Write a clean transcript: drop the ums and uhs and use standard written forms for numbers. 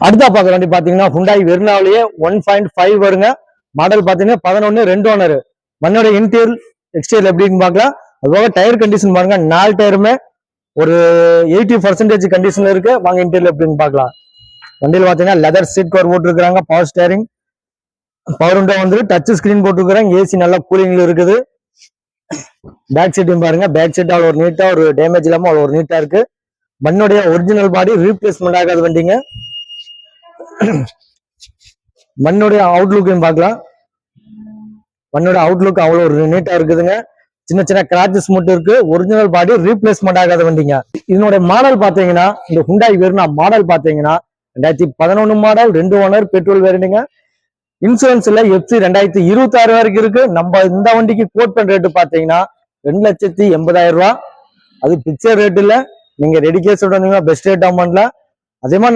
அடுத்தா பார்க்குற வண்டி பாத்தீங்கன்னா Hyundai Vernaலயே 1.5 வருங்க. மாடல் பாத்தீங்கன்னா 11 2 ஓனர். வண்டியோட இன்டீரியர் எக்ஸ்டீரியர் எப்படின்னு பார்க்கலாம். அதுபோக டயர் கண்டிஷன் பாருங்க, 4 டயருமே ஒரு 80% கண்டிஷன்ல இருக்கு. வாங்க இன்டீரியர் எப்படின்னு பார்க்கலாம். வண்டியில் பாத்தீங்கன்னா லெதர் சீட் கவர் போட்டுருக்காங்க, பவர் ஸ்டேரிங், பவர் விண்டோ வந்து டச் ஸ்கிரீன் போட்டுருக்காங்க, ஏசி நல்லா கூலிங்ல இருக்குது. பேக் சீட்டும் பாருங்க, பேக் சீட் அவ்வளோ ஒரு நீட்டா, ஒரு டேமேஜ் இல்லாம அவ்வளோ ஒரு நீட்டா இருக்கு. வண்டியோடைய ஒரிஜினல் பாடி ரீப்ளேஸ்மெண்ட் ஆகாத வண்டிங்க. மண்ணுடைய அவுட்லுக்கையும் பார்க்கலாம். மண்ணோட அவுட்லுக் அவ்வளோ ஒரு நீட்டா இருக்குதுங்க. சின்ன சின்ன கிராச்சஸ் மட்டும் இருக்கு. ஒரிஜினல் பாடி ரீப்ளேஸ்மெண்ட் ஆகாத வண்டிங்க. இதனுடைய மாடல் பாத்தீங்கன்னா, இந்த Hyundai Verna மாடல் பாத்தீங்கன்னா 2011 மாடல், 2 ஓனர், பெட்ரோல் வேரியண்ட்டுங்க. இன்சூரன்ஸ்ல FC 2026 வரைக்கும் இருக்கு. நம்ம இந்த வண்டிக்கு கோட் பண்ற ரேட்டு பாத்தீங்கன்னா 2,80,000 ரூபாய். அது பிக்சர் ரேட் இல்ல, நீங்க ரெடி கேஸ் வந்தீங்கன்னா பெஸ்ட் ரேட் அமௌண்ட்ல. அதே மாதிரி